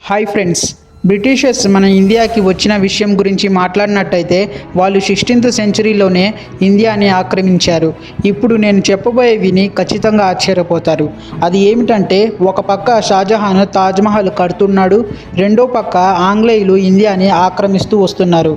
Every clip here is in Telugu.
హాయ్ ఫ్రెండ్స్, బ్రిటిషర్స్ మన ఇండియాకి వచ్చిన విషయం గురించి మాట్లాడినట్టయితే వాళ్ళు 16th సెంచరీలోనే ఇండియాని ఆక్రమించారు. ఇప్పుడు నేను చెప్పబోయే విని ఖచ్చితంగా ఆశ్చర్యపోతారు. అది ఏమిటంటే, ఒక పక్క షాజహాన్ తాజ్మహల్ కడుతున్నాడు, రెండో పక్క ఆంగ్లేయులు ఇండియాని ఆక్రమిస్తూ వస్తున్నారు.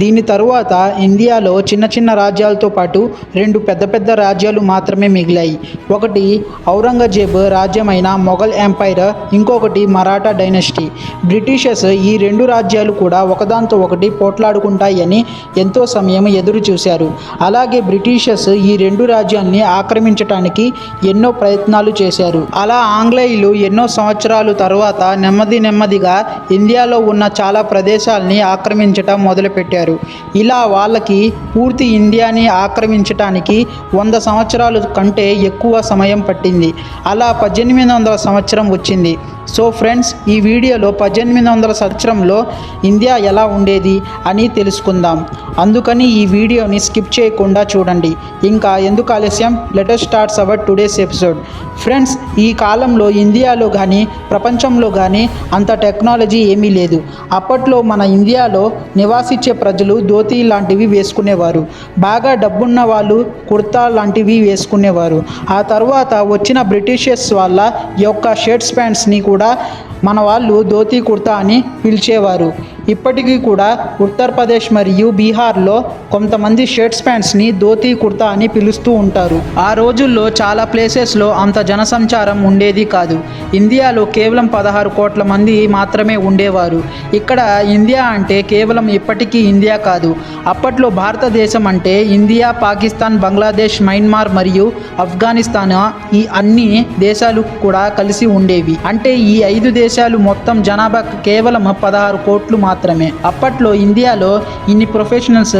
దీని తరువాత ఇండియాలో చిన్న చిన్న రాజ్యాలతో పాటు రెండు పెద్ద పెద్ద రాజ్యాలు మాత్రమే మిగిలాయి. ఒకటి ఔరంగజేబ్ రాజ్యమైన మొఘల్ ఎంపైర్, ఇంకొకటి మరాఠా డైనస్టీ. బ్రిటిషర్స్ ఈ రెండు రాజ్యాలు కూడా ఒకదాంతో ఒకటి పోట్లాడుకుంటాయని ఎంతో సమయం ఎదురు చూశారు. అలాగే బ్రిటిషర్స్ ఈ రెండు రాజ్యాల్ని ఆక్రమించడానికి ఎన్నో ప్రయత్నాలు చేశారు. అలా ఆంగ్లేయులు ఎన్నో సంవత్సరాలు తర్వాత నెమ్మదిగా ఇండియాలో ఉన్న చాలా ప్రదేశాలని ఆక్రమించటం మొదలుపెట్టారు. ఇలా వాళ్ళకి పూర్తి ఇండియాని ఆక్రమించటానికి 100 సంవత్సరాలు కంటే ఎక్కువ సమయం పట్టింది. అలా 1800 సంవత్సరం వచ్చింది. సో ఫ్రెండ్స్, ఈ వీడియోలో 1800 సంవత్సరంలో ఇండియా ఎలా ఉండేది అని తెలుసుకుందాం. అందుకని ఈ వీడియోని స్కిప్ చేయకుండా చూడండి. ఇంకా ఎందుకు ఆలస్యం, let us start our today's episode. Friends, ఈ కాలంలో ఇండియాలో కానీ ప్రపంచంలో కానీ అంత టెక్నాలజీ ఏమీ లేదు. అప్పట్లో మన ఇండియాలో నివాసించే ప్రజలు ధోతీ లాంటివి వేసుకునేవారు. బాగా డబ్బున్న వాళ్ళు కుర్తా లాంటివి వేసుకునేవారు. ఆ తర్వాత వచ్చిన బ్రిటిషర్స్ వాళ్ళ యొక్క షర్ట్స్ ప్యాంట్స్ని కూడా మన వాళ్ళు ధోతీ కుర్తా అని పిలిచేవారు. ఇప్పటికీ కూడా ఉత్తరప్రదేశ్ మరియు బీహార్లో కొంతమంది షర్ట్స్ ప్యాంట్స్ని ధోతీ కుర్తా అని పిలుస్తూ ఉంటారు. ఆ రోజుల్లో చాలా ప్లేసెస్లో అంత జనసంచారం ఉండేది కాదు. ఇండియాలో కేవలం 16 కోట్ల మంది మాత్రమే ఉండేవారు. ఇక్కడ ఇండియా అంటే కేవలం ఇప్పటికీ ఇండియా కాదు. అప్పట్లో భారతదేశం అంటే ఇండియా, పాకిస్తాన్, బంగ్లాదేశ్, మయన్మార్ మరియు ఆఫ్ఘనిస్తాన్, ఈ అన్ని దేశాలు కూడా కలిసి ఉండేవి. అంటే ఈ 5 దేశాలు మొత్తం జనాభా కేవలం 16 కోట్లు మాత్రమే. అప్పట్లో ఇండియాలో ఇన్ని ప్రొఫెషనల్స్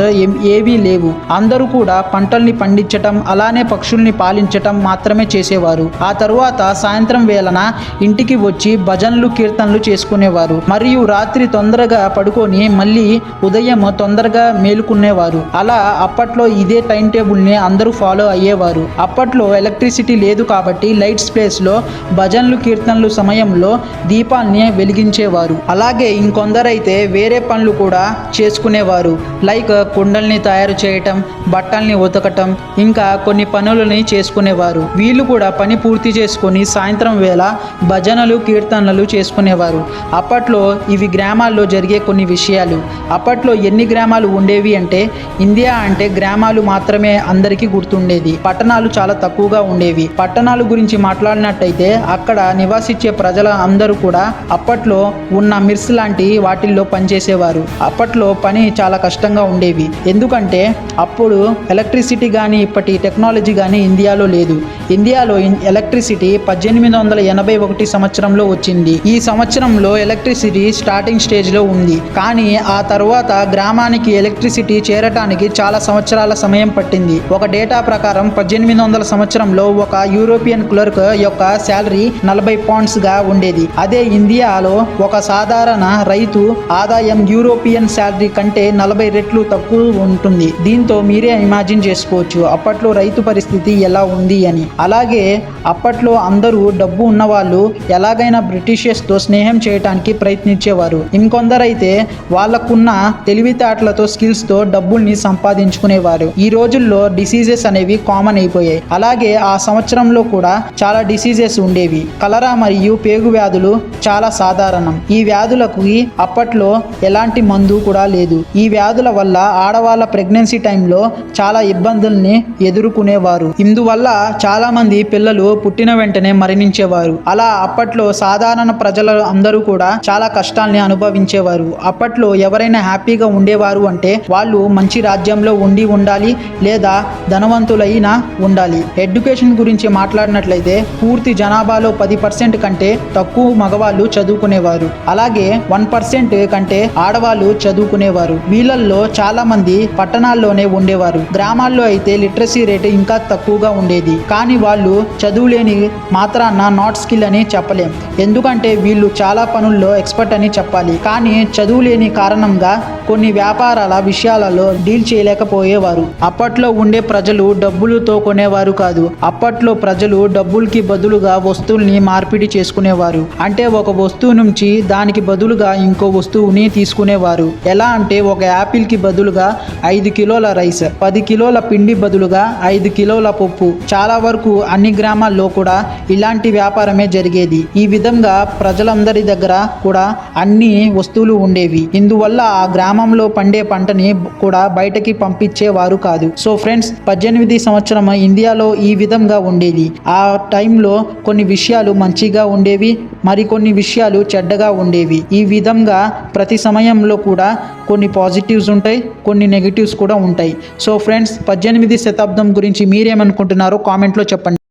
ఏవీ లేవు. అందరూ కూడా పంటల్ని పండించటం, అలానే పక్షుల్ని పాలించటం మాత్రమే చేసేవారు. ఆ తరువాత సాయంత్రం వేళన ఇంటికి వచ్చి భజనలు, కీర్తనలు చేసుకునేవారు. మరియు రాత్రి తొందరగా పడుకొని మళ్ళీ ఉదయం తొందరగా మేలుకునేవారు. అలా అప్పట్లో ఇదే టైం టేబుల్ని అందరూ ఫాలో అయ్యేవారు. అప్పట్లో ఎలక్ట్రిసిటీ లేదు కాబట్టి లైట్స్ ప్లేస్లో భజనలు, కీర్తనలు సమయంలో దీపాల్ని వెలిగించేవారు. అలాగే ఇంకొందరైతే వేరే పనులు కూడా చేసుకునేవారు. లైక్ కుండల్ని తయారు చేయటం, బట్టల్ని ఉతకటం, ఇంకా కొన్ని పనులని చేసుకునేవారు. వీళ్ళు కూడా పని పూర్తి చేసుకొని సాయంత్రం వేళ భజనలు, కీర్తనలు చేసుకునేవారు. అప్పట్లో ఇవి గ్రామాల్లో జరిగే కొన్ని విషయాలు. అప్పట్లో ఎన్ని గ్రామాలు ఉండేవి అంటే, ఇండియా అంటే గ్రామాలు మాత్రమే అందరికీ గుర్తుండేది. పట్టణాలు చాలా తక్కువగా ఉండేవి. పట్టణాల గురించి మాట్లాడినట్టయితే అక్కడ నివాసించే ప్రజల అందరూ కూడా అప్పట్లో ఉన్న మిర్స్ లాంటి వాటిల్లో పనిచేసేవారు. అప్పట్లో పని చాలా కష్టంగా ఉండేవి. ఎందుకంటే అప్పుడు ఎలక్ట్రిసిటీ కానీ ఇప్పటి టెక్నాలజీ కానీ ఇండియాలో లేదు. ఇండియాలో ఎలక్ట్రిసిటీ 1881 సంవత్సరంలో వచ్చింది. ఈ సంవత్సరంలో ఎలక్ట్రిసిటీ స్టార్టింగ్ స్టేజ్లో ఉంది. కానీ ఆ తర్వాత గ్రామానికి ఎలక్ట్రిసిటీ చేరటానికి చాలా సంవత్సరాల సమయం పట్టింది. ఒక డేటా ప్రకారం 1800 సంవత్సరంలో ఒక యూరోపియన్ క్లర్క్ యొక్క శాలరీ 40 పౌండ్స్గా ఉండేది. అదే ఇండియాలో ఒక సాధారణ రైతు ఆదాయం యూరోపియన్ శాలరీ కంటే 40 రెట్లు తక్కువ ఉంటుంది. దీంతో మీరే ఇమాజిన్ చేసుకోవచ్చు అప్పట్లో రైతు పరిస్థితి ఎలా ఉంది అని. అలాగే అప్పట్లో అందరూ డబ్బు ఉన్నవాళ్ళు ఎలాగైనా బ్రిటిషర్స్తో స్నేహం చేయడానికి ప్రయత్నించేవారు. ఇంకొందరైతే వాళ్ళకున్న తెలివితేటలతో, స్కిల్స్తో డబ్బుల్ని సంపాదించుకునేవారు. ఈ రోజుల్లో డిసీజెస్ అనేవి కామన్ అయిపోయాయి. అలాగే ఆ సంవత్సరంలో కూడా చాలా డిసీజెస్ ఉండేవి. కలరా మరియు పేగు వ్యాధులు చాలా సాధారణం. ఈ వ్యాధులకు అప్పట్లో ఎలాంటి మందు కూడా లేదు. ఈ వ్యాధుల వల్ల ఆడవాళ్ళ ప్రెగ్నెన్సీ టైంలో చాలా ఇబ్బందుల్ని ఎదుర్కొనేవారు. ఇందువల్ల చాలా మంది పిల్లలు పుట్టిన వెంటనే మరణించేవారు. అలా అప్పట్లో సాధారణ ప్రజలు అందరూ కూడా చాలా కష్టాల్ని అనుభవించేవారు. అప్పట్లో ఎవరైనా హ్యాపీగా ఉండేవారు అంటే వాళ్ళు మంచి రాజ్యంలో ఉండాలి, లేదా ధనవంతులైనా ఉండాలి. ఎడ్యుకేషన్ గురించి మాట్లాడినట్లయితే పూర్తి జనాభాలో 10% కంటే తక్కువ మగవాళ్ళు చదువుకునేవారు. అలాగే 1% కంటే ఆడవాళ్ళు చదువుకునేవారు. వీళ్ళల్లో చాలా మంది పట్టణాల్లోనే ఉండేవారు. గ్రామాల్లో అయితే లిటరసీ రేట్ ఇంకా తక్కువగా ఉండేది. కానీ వాళ్ళు చదువులేని మాత్రాన నాట్ స్కిల్ అని చెప్పలేం. ఎందుకంటే వీళ్ళు చాలా పనుల్లో ఎక్స్పర్ట్ అని చెప్పాలి. కానీ చదువులేని కారణంగా కొన్ని వ్యాపారాల విషయాలలో డీల్ చేయలేకపోయేవారు. అప్పట్లో ఉండే ప్రజలు డబ్బులతో కొనేవారు కాదు. అప్పట్లో ప్రజలు డబ్బులకి బదులుగా వస్తువుల్ని మార్పిడి చేసుకునేవారు. అంటే అంటే ఒక వస్తువు నుంచి దానికి బదులుగా ఇంకో వస్తువుని తీసుకునేవారు. ఎలా అంటే ఒక యాపిల్కి బదులుగా 5 కిలోల రైస్, 10 కిలోల పిండి బదులుగా 5 కిలోల పప్పు. చాలా వరకు అన్ని గ్రామాల్లో కూడా ఇలాంటి వ్యాపారమే జరిగేది. ఈ విధంగా ప్రజలందరి దగ్గర కూడా అన్ని వస్తువులు ఉండేవి. ఇందువల్ల ఆ గ్రామంలో పండే పంటని కూడా బయటకి పంపించేవారు కాదు. సో ఫ్రెండ్స్, 18 సంవత్సరం ఇండియాలో ఈ విధంగా ఉండేది. ఆ టైంలో కొన్ని విషయాలు మంచిగా ఉండేవి, మరికొన్ని విషయాలు చెడ్డగా ఉండేవి. ఈ విధంగా ప్రతి సమయంలో కూడా కొన్ని పాజిటివ్స్ ఉంటాయి, కొన్ని నెగిటివ్స్ కూడా ఉంటాయి. సో ఫ్రెండ్స్, 18 శతాబ్దం గురించి మీరేమనుకుంటున్నారో కామెంట్లో చెప్పండి.